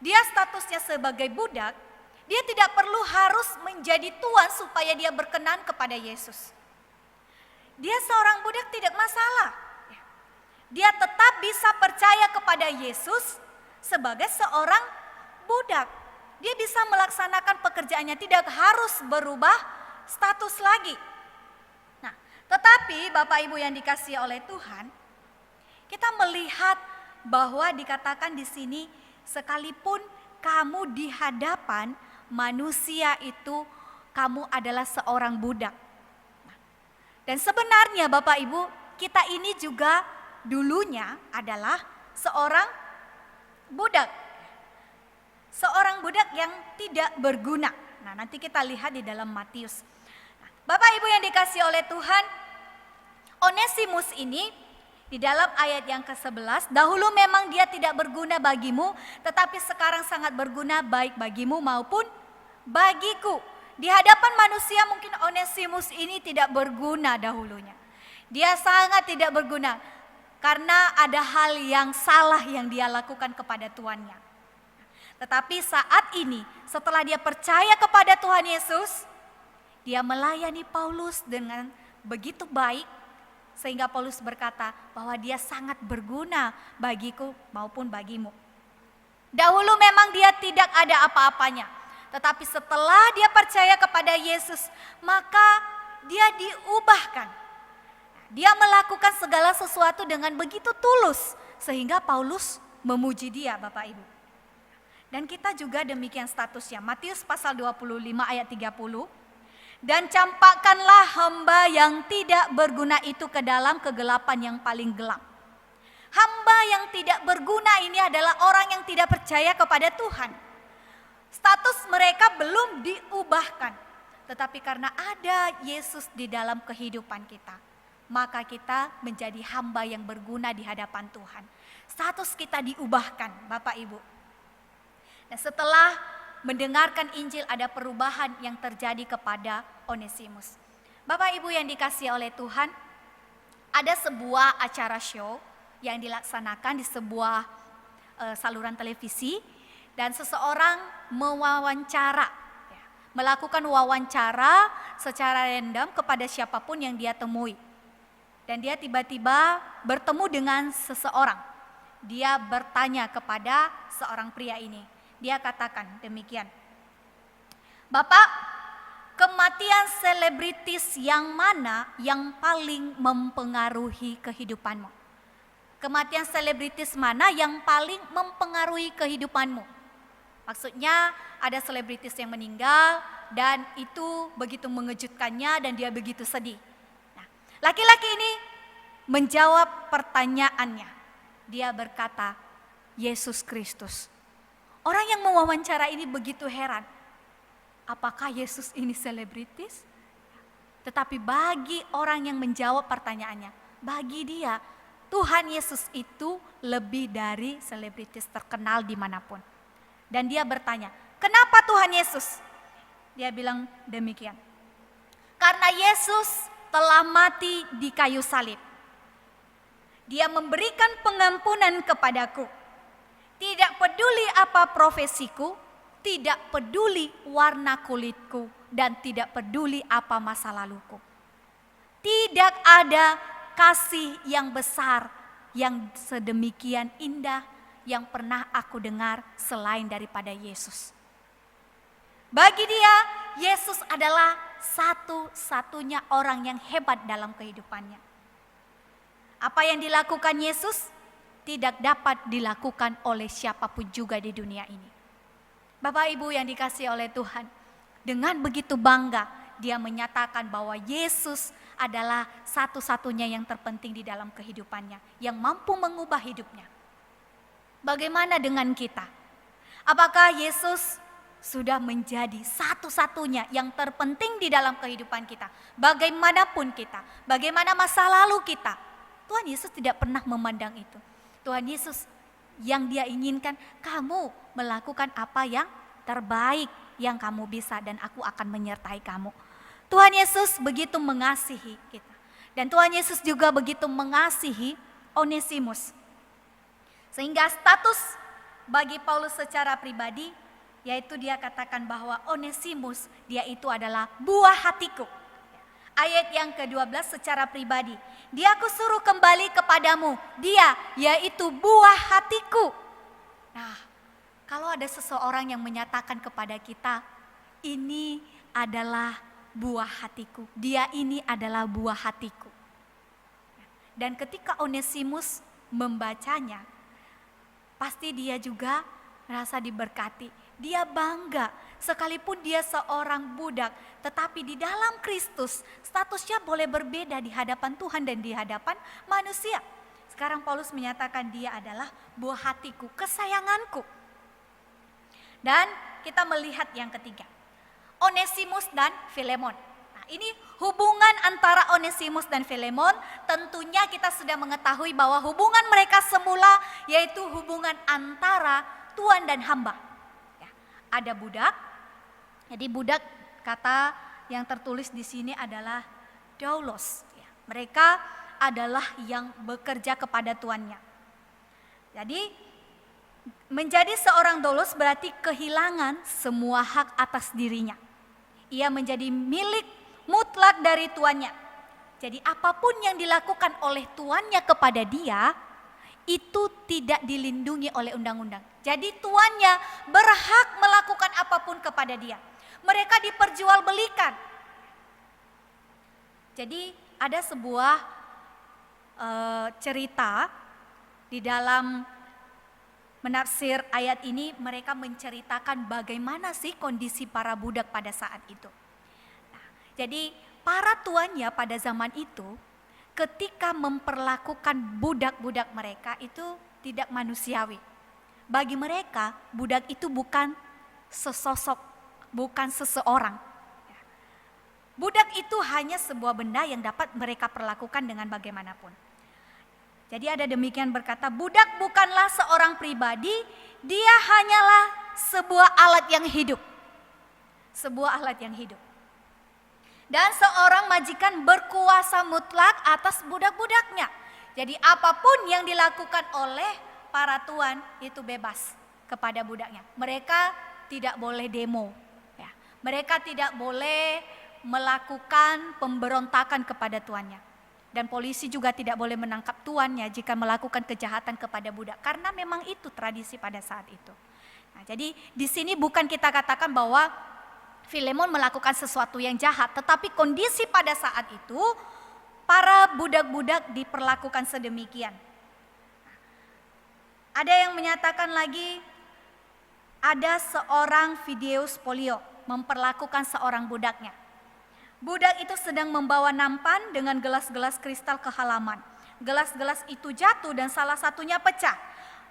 dia statusnya sebagai budak, dia tidak perlu harus menjadi tuan supaya dia berkenan kepada Yesus. Dia seorang budak tidak masalah. Dia tetap bisa percaya kepada Yesus sebagai seorang budak. Dia bisa melaksanakan pekerjaannya, tidak harus berubah status lagi. Nah, tetapi Bapak Ibu yang dikasihi oleh Tuhan, kita melihat bahwa dikatakan di sini, sekalipun kamu di hadapan manusia itu, kamu adalah seorang budak. Dan sebenarnya Bapak Ibu, kita ini juga dulunya adalah seorang budak. Seorang budak yang tidak berguna. Nah, nanti kita lihat di dalam Matius. Nah, Bapak Ibu yang dikasihi oleh Tuhan, Onesimus ini di dalam ayat yang ke-11, dahulu memang dia tidak berguna bagimu, tetapi sekarang sangat berguna baik bagimu maupun bagiku. Di hadapan manusia mungkin Onesimus ini tidak berguna dahulunya. Dia sangat tidak berguna karena ada hal yang salah yang dia lakukan kepada tuannya. Tetapi saat ini setelah dia percaya kepada Tuhan Yesus, dia melayani Paulus dengan begitu baik sehingga Paulus berkata bahwa dia sangat berguna bagiku maupun bagimu. Dahulu memang dia tidak ada apa-apanya, tetapi setelah dia percaya kepada Yesus, maka dia diubahkan. Dia melakukan segala sesuatu dengan begitu tulus sehingga Paulus memuji dia, Bapak Ibu. Dan kita juga demikian statusnya. Matius pasal 25 ayat 30. Dan campakkanlah hamba yang tidak berguna itu ke dalam kegelapan yang paling gelap. Hamba yang tidak berguna ini adalah orang yang tidak percaya kepada Tuhan. Status mereka belum diubahkan. Tetapi karena ada Yesus di dalam kehidupan kita, maka kita menjadi hamba yang berguna di hadapan Tuhan. Status kita diubahkan, Bapak Ibu. Nah, setelah mendengarkan Injil ada perubahan yang terjadi kepada Onesimus. Bapak Ibu yang dikasihi oleh Tuhan, ada sebuah acara show yang dilaksanakan di sebuah saluran televisi dan seseorang melakukan wawancara secara random kepada siapapun yang dia temui. Dan dia tiba-tiba bertemu dengan seseorang. Dia bertanya kepada seorang pria ini. Dia katakan demikian, Bapak, kematian selebritis yang mana yang paling mempengaruhi kehidupanmu? Kematian selebritis mana yang paling mempengaruhi kehidupanmu? Maksudnya ada selebritis yang meninggal dan itu begitu mengejutkannya dan dia begitu sedih. Nah, laki-laki ini menjawab pertanyaannya. Dia berkata, Yesus Kristus. Orang yang mewawancara ini begitu heran. Apakah Yesus ini selebritis? Tetapi bagi orang yang menjawab pertanyaannya, bagi dia Tuhan Yesus itu lebih dari selebritis terkenal dimanapun. Dan dia bertanya, kenapa Tuhan Yesus? Dia bilang demikian. Karena Yesus telah mati di kayu salib. Dia memberikan pengampunan kepadaku. Tidak peduli apa profesiku, tidak peduli warna kulitku, dan tidak peduli apa masa laluku. Tidak ada kasih yang besar, yang sedemikian indah, yang pernah aku dengar selain daripada Yesus. Bagi dia, Yesus adalah satu-satunya orang yang hebat dalam kehidupannya. Apa yang dilakukan Yesus tidak dapat dilakukan oleh siapapun juga di dunia ini. Bapak Ibu yang dikasihi oleh Tuhan, Dengan begitu bangga dia menyatakan bahwa Yesus adalah satu-satunya yang terpenting di dalam kehidupannya, yang mampu mengubah hidupnya. Bagaimana dengan kita? Apakah Yesus sudah menjadi satu-satunya yang terpenting di dalam kehidupan kita? Bagaimanapun kita, bagaimana masa lalu kita, Tuhan Yesus tidak pernah memandang itu. Tuhan Yesus yang dia inginkan, kamu melakukan apa yang terbaik yang kamu bisa dan aku akan menyertai kamu. Tuhan Yesus begitu mengasihi kita. Dan Tuhan Yesus juga begitu mengasihi Onesimus. Sehingga status bagi Paulus secara pribadi, yaitu dia katakan bahwa Onesimus dia itu adalah buah hatiku. Ayat yang ke-12 secara pribadi, dia aku suruh kembali kepadamu, dia yaitu buah hatiku. Nah, kalau ada seseorang yang menyatakan kepada kita, ini adalah buah hatiku, dia ini adalah buah hatiku. Dan ketika Onesimus membacanya, pasti dia juga merasa diberkati. Dia bangga, sekalipun dia seorang budak, tetapi di dalam Kristus statusnya boleh berbeda di hadapan Tuhan dan di hadapan manusia. Sekarang Paulus menyatakan dia adalah buah hatiku, kesayanganku. Dan kita melihat yang ketiga, Onesimus dan Filemon. Nah, ini hubungan antara Onesimus dan Filemon, tentunya kita sudah mengetahui bahwa hubungan mereka semula yaitu hubungan antara tuan dan hamba. Ya, ada budak, jadi budak kata yang tertulis di sini adalah doulos. Ya, mereka adalah yang bekerja kepada tuannya. Jadi menjadi seorang doulos berarti kehilangan semua hak atas dirinya. Ia menjadi milik mutlak dari tuannya. Jadi apapun yang dilakukan oleh tuannya kepada dia, itu tidak dilindungi oleh undang-undang. Jadi tuannya berhak melakukan apapun kepada dia. Mereka diperjualbelikan. Jadi ada sebuah cerita di dalam menafsir ayat ini, mereka menceritakan bagaimana sih kondisi para budak pada saat itu. Nah, jadi para tuannya pada zaman itu ketika memperlakukan budak-budak mereka itu tidak manusiawi. Bagi mereka budak itu bukan sesosok, bukan seseorang. Budak itu hanya sebuah benda yang dapat mereka perlakukan dengan bagaimanapun. Jadi ada demikian berkata, budak bukanlah seorang pribadi, dia hanyalah sebuah alat yang hidup. Sebuah alat yang hidup. Dan seorang majikan berkuasa mutlak atas budak-budaknya. Jadi apapun yang dilakukan oleh para tuan itu bebas kepada budaknya. Mereka tidak boleh demo. Ya. Mereka tidak boleh melakukan pemberontakan kepada tuannya. Dan polisi juga tidak boleh menangkap tuannya jika melakukan kejahatan kepada budak. Karena memang itu tradisi pada saat itu. Nah, jadi di sini bukan kita katakan bahwa Filemon melakukan sesuatu yang jahat. Tetapi kondisi pada saat itu para budak-budak diperlakukan sedemikian. Ada yang menyatakan lagi ada seorang Fidius Polio memperlakukan seorang budaknya. Budak itu sedang membawa nampan dengan gelas-gelas kristal ke halaman. Gelas-gelas itu jatuh dan salah satunya pecah.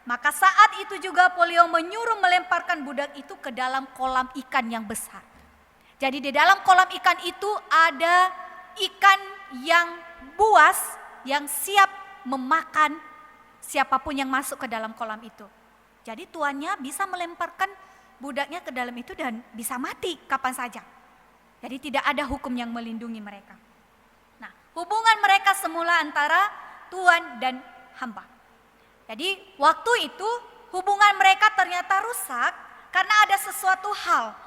Maka saat itu juga Polio menyuruh melemparkan budak itu ke dalam kolam ikan yang besar. Jadi di dalam kolam ikan itu ada ikan yang buas yang siap memakan siapapun yang masuk ke dalam kolam itu. Jadi tuannya bisa melemparkan budaknya ke dalam itu dan bisa mati kapan saja. Jadi tidak ada hukum yang melindungi mereka. Nah, hubungan mereka semula antara tuan dan hamba. Jadi waktu itu hubungan mereka ternyata rusak karena ada sesuatu hal.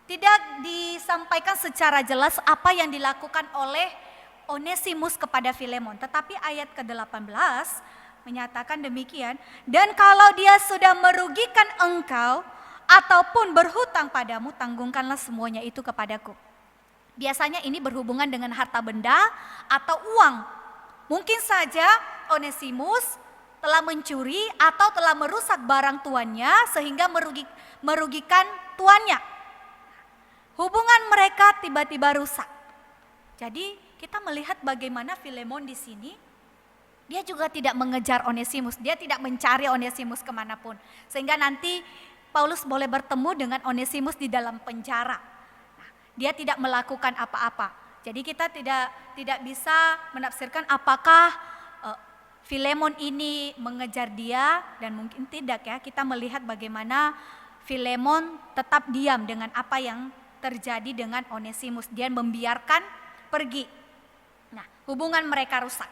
Tidak disampaikan secara jelas apa yang dilakukan oleh Onesimus kepada Filemon. Tetapi ayat ke-18 menyatakan demikian. Dan kalau dia sudah merugikan engkau ataupun berhutang padamu, tanggungkanlah semuanya itu kepadaku. Biasanya ini berhubungan dengan harta benda atau uang. Mungkin saja Onesimus telah mencuri atau telah merusak barang tuannya sehingga merugikan tuannya. hubungan mereka tiba-tiba rusak. Jadi kita melihat bagaimana Filemon di sini, dia juga tidak mengejar Onesimus, dia tidak mencari Onesimus kemanapun. Sehingga nanti Paulus boleh bertemu dengan Onesimus di dalam penjara. Nah, dia tidak melakukan apa-apa. Jadi kita tidak bisa menafsirkan apakah Filemon ini mengejar dia, dan mungkin tidak ya. Kita melihat bagaimana Filemon tetap diam dengan apa yang terjadi dengan Onesimus. Dia membiarkan pergi. Nah, hubungan mereka rusak.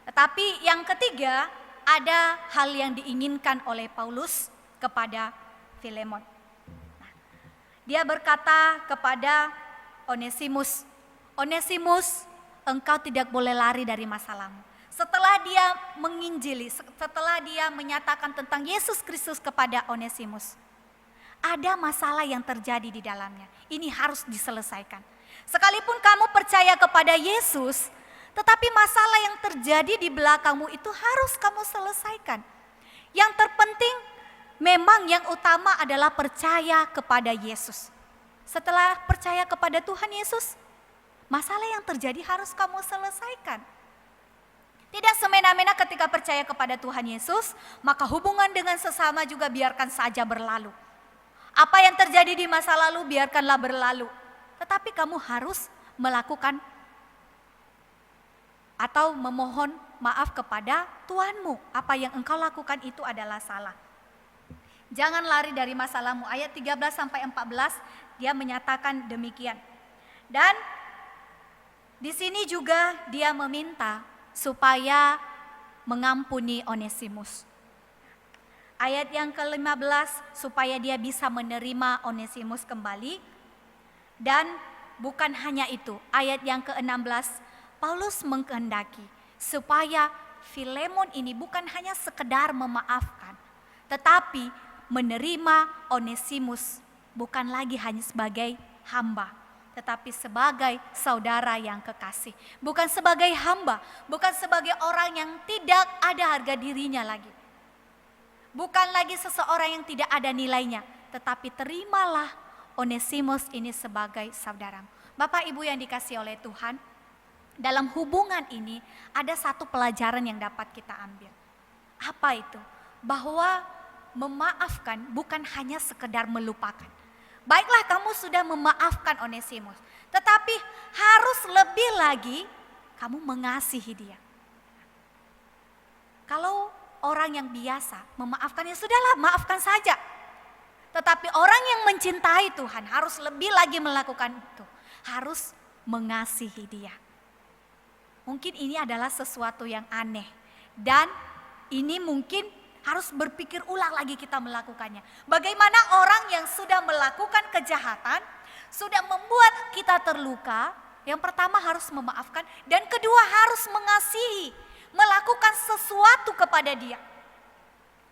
Tetapi yang ketiga, ada hal yang diinginkan oleh Paulus kepada Filemon. Nah, dia berkata kepada Onesimus, Onesimus, engkau tidak boleh lari dari masalahmu. Setelah dia menginjili, setelah dia menyatakan tentang Yesus Kristus kepada Onesimus, ada masalah yang terjadi di dalamnya. Ini harus diselesaikan. Sekalipun kamu percaya kepada Yesus, tetapi masalah yang terjadi di belakangmu itu harus kamu selesaikan. Yang terpenting memang yang utama adalah percaya kepada Yesus. Setelah percaya kepada Tuhan Yesus, masalah yang terjadi harus kamu selesaikan. Tidak semena-mena ketika percaya kepada Tuhan Yesus, maka hubungan dengan sesama juga biarkan saja berlalu. Apa yang terjadi di masa lalu biarkanlah berlalu. Tetapi kamu harus melakukan atau memohon maaf kepada Tuhanmu. Apa yang engkau lakukan itu adalah salah. Jangan lari dari masalahmu. Ayat 13-14 dia menyatakan demikian. Dan di sini juga dia meminta supaya mengampuni Onesimus. Ayat yang ke-15 supaya dia bisa menerima Onesimus kembali. Dan bukan hanya itu, ayat yang ke-16 Paulus mengkehendaki supaya Filemon ini bukan hanya sekedar memaafkan, tetapi menerima Onesimus bukan lagi hanya sebagai hamba, tetapi sebagai saudara yang kekasih. Bukan sebagai hamba, bukan sebagai orang yang tidak ada harga dirinya lagi. Bukan lagi seseorang yang tidak ada nilainya, tetapi terimalah Onesimus ini sebagai saudaramu. Bapak Ibu yang dikasihi oleh Tuhan, dalam hubungan ini ada satu pelajaran yang dapat kita ambil. Apa itu? Bahwa memaafkan bukan hanya sekedar melupakan. Baiklah kamu sudah memaafkan Onesimus, tetapi harus lebih lagi kamu mengasihi dia. Kalau orang yang biasa memaafkan, ya sudahlah, maafkan saja. Tetapi orang yang mencintai Tuhan harus lebih lagi melakukan itu. Harus mengasihi dia. Mungkin ini adalah sesuatu yang aneh. Dan ini mungkin harus berpikir ulang lagi kita melakukannya. Bagaimana orang yang sudah melakukan kejahatan, sudah membuat kita terluka, yang pertama harus memaafkan, dan kedua harus mengasihi, melakukan sesuatu kepada dia.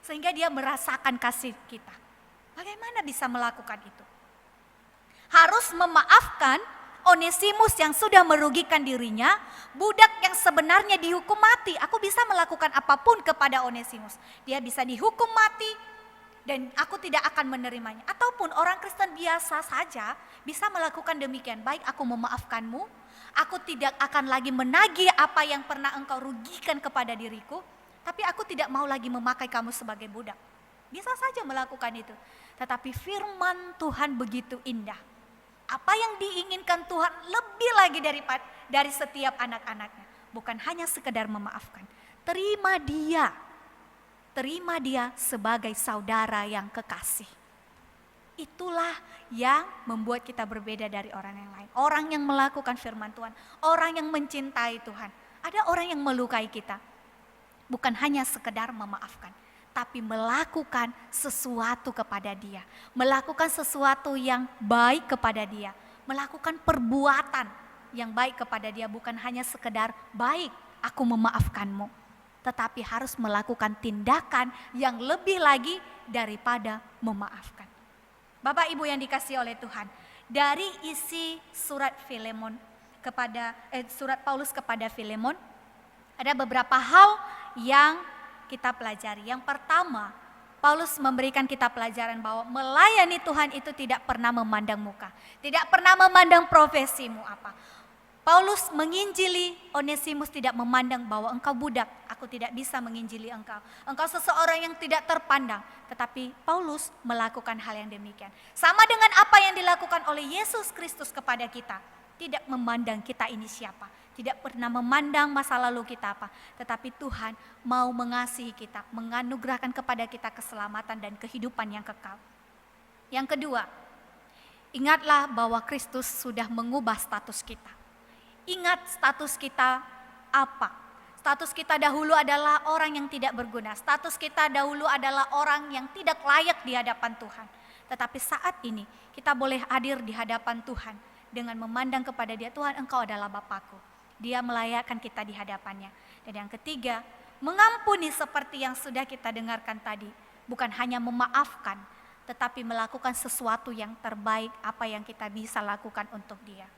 Sehingga dia merasakan kasih kita. Bagaimana bisa melakukan itu? Harus memaafkan Onesimus yang sudah merugikan dirinya, budak yang sebenarnya dihukum mati. Aku bisa melakukan apapun kepada Onesimus. Dia bisa dihukum mati dan aku tidak akan menerimanya. Ataupun orang Kristen biasa saja bisa melakukan demikian. Baik, aku memaafkanmu, aku tidak akan lagi menagih apa yang pernah engkau rugikan kepada diriku, tapi aku tidak mau lagi memakai kamu sebagai budak. Bisa saja melakukan itu. Tetapi firman Tuhan begitu indah. Apa yang diinginkan Tuhan lebih lagi dari setiap anak-anaknya. Bukan hanya sekedar memaafkan. Terima dia. Terima dia sebagai saudara yang kekasih. Itulah yang membuat kita berbeda dari orang yang lain. Orang yang melakukan firman Tuhan. Orang yang mencintai Tuhan. Ada orang yang melukai kita. Bukan hanya sekedar memaafkan, tapi melakukan sesuatu kepada dia. Melakukan sesuatu yang baik kepada dia. Melakukan perbuatan yang baik kepada dia. Bukan hanya sekedar baik, aku memaafkanmu. Tetapi harus melakukan tindakan yang lebih lagi daripada memaafkan. Bapak Ibu yang dikasihi oleh Tuhan. Dari isi surat surat Paulus kepada Filemon, ada beberapa hal yang kita pelajari. Yang pertama, Paulus memberikan kita pelajaran bahwa melayani Tuhan itu tidak pernah memandang muka, tidak pernah memandang profesimu apa. Paulus menginjili Onesimus tidak memandang bahwa engkau budak, aku tidak bisa menginjili engkau. Engkau seseorang yang tidak terpandang, tetapi Paulus melakukan hal yang demikian. Sama dengan apa yang dilakukan oleh Yesus Kristus kepada kita. Tidak memandang kita ini siapa, tidak pernah memandang masa lalu kita apa, tetapi Tuhan mau mengasihi kita, menganugerahkan kepada kita keselamatan dan kehidupan yang kekal. Yang kedua, ingatlah bahwa Kristus sudah mengubah status kita. Ingat status kita apa? Status kita dahulu adalah orang yang tidak berguna, status kita dahulu adalah orang yang tidak layak di hadapan Tuhan. Tetapi saat ini kita boleh hadir di hadapan Tuhan dengan memandang kepada Dia, Tuhan Engkau adalah Bapakku. Dia melayakkan kita di hadapannya. Dan yang ketiga, mengampuni seperti yang sudah kita dengarkan tadi. Bukan hanya memaafkan, tetapi melakukan sesuatu yang terbaik apa yang kita bisa lakukan untuk Dia.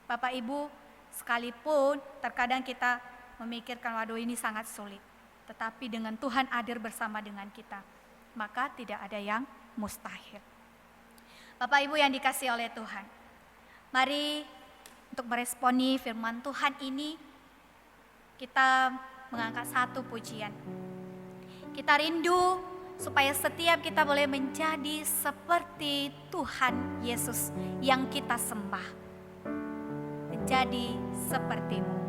Bapak Ibu, sekalipun terkadang kita memikirkan waduh ini sangat sulit. Tetapi dengan Tuhan hadir bersama dengan kita, maka tidak ada yang mustahil. Bapak Ibu yang dikasihi oleh Tuhan, mari untuk meresponi firman Tuhan ini, kita mengangkat satu pujian. Kita rindu supaya setiap kita boleh menjadi seperti Tuhan Yesus yang kita sembah. Menjadi seperti-Mu.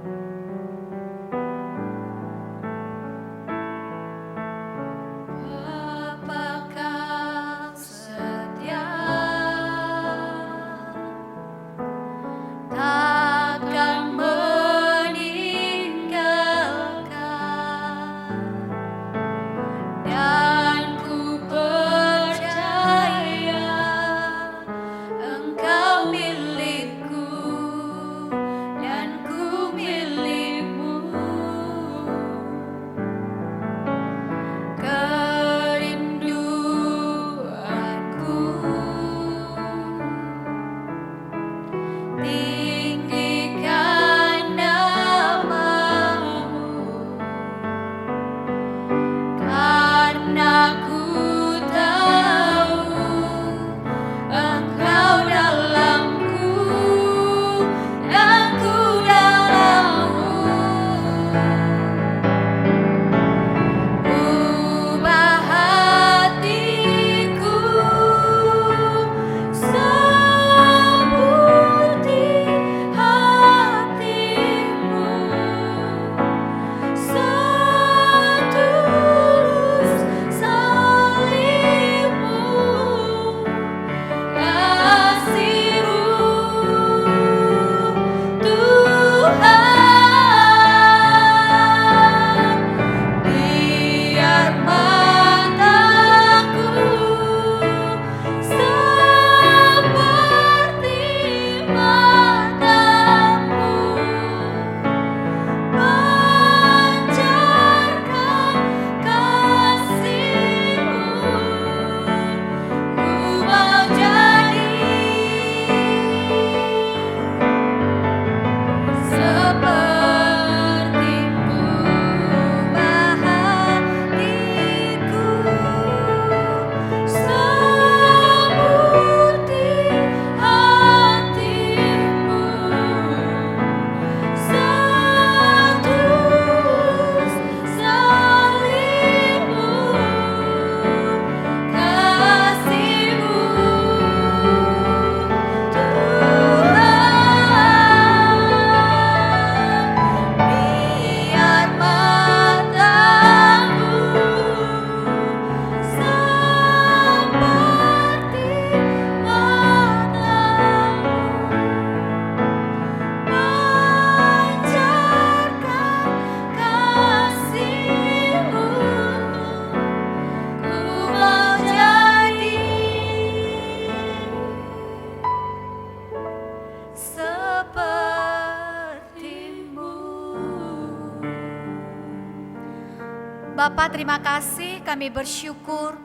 Bapa, terima kasih, kami bersyukur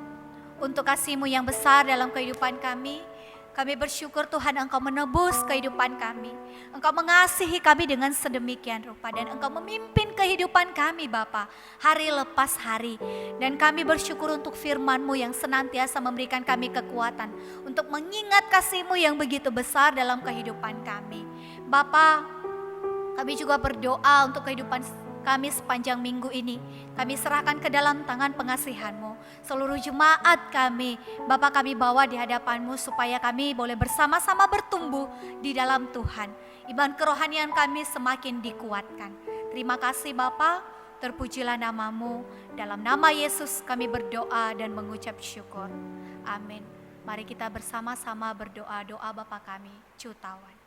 untuk kasih-Mu yang besar dalam kehidupan kami. Kami bersyukur Tuhan Engkau menebus kehidupan kami. Engkau mengasihi kami dengan sedemikian rupa dan Engkau memimpin kehidupan kami Bapa hari lepas hari. Dan kami bersyukur untuk firman-Mu yang senantiasa memberikan kami kekuatan untuk mengingat kasih-Mu yang begitu besar dalam kehidupan kami. Bapa, kami juga berdoa untuk kehidupan kami sepanjang minggu ini. Kami serahkan ke dalam tangan pengasihan-Mu. Seluruh jemaat kami, Bapa kami bawa di hadapan-Mu supaya kami boleh bersama-sama bertumbuh di dalam Tuhan. Iman kerohanian kami semakin dikuatkan. Terima kasih Bapa, terpujilah nama-Mu. Dalam nama Yesus kami berdoa dan mengucap syukur. Amin. Mari kita bersama-sama berdoa doa Bapa kami, Cutawan.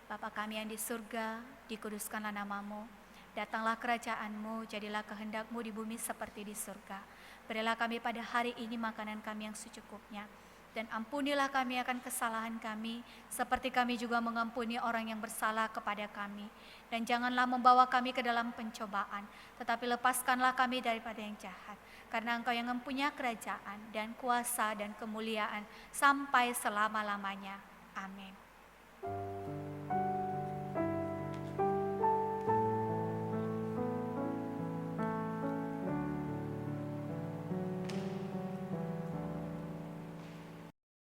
Bapa kami yang di surga, dikuduskanlah nama-Mu. Datanglah kerajaan-Mu, jadilah kehendak-Mu di bumi seperti di surga. Berilah kami pada hari ini makanan kami yang secukupnya. Dan ampunilah kami akan kesalahan kami, seperti kami juga mengampuni orang yang bersalah kepada kami. Dan janganlah membawa kami ke dalam pencobaan, tetapi lepaskanlah kami daripada yang jahat. Karena Engkau yang mempunyai kerajaan dan kuasa dan kemuliaan sampai selama-lamanya. Amin.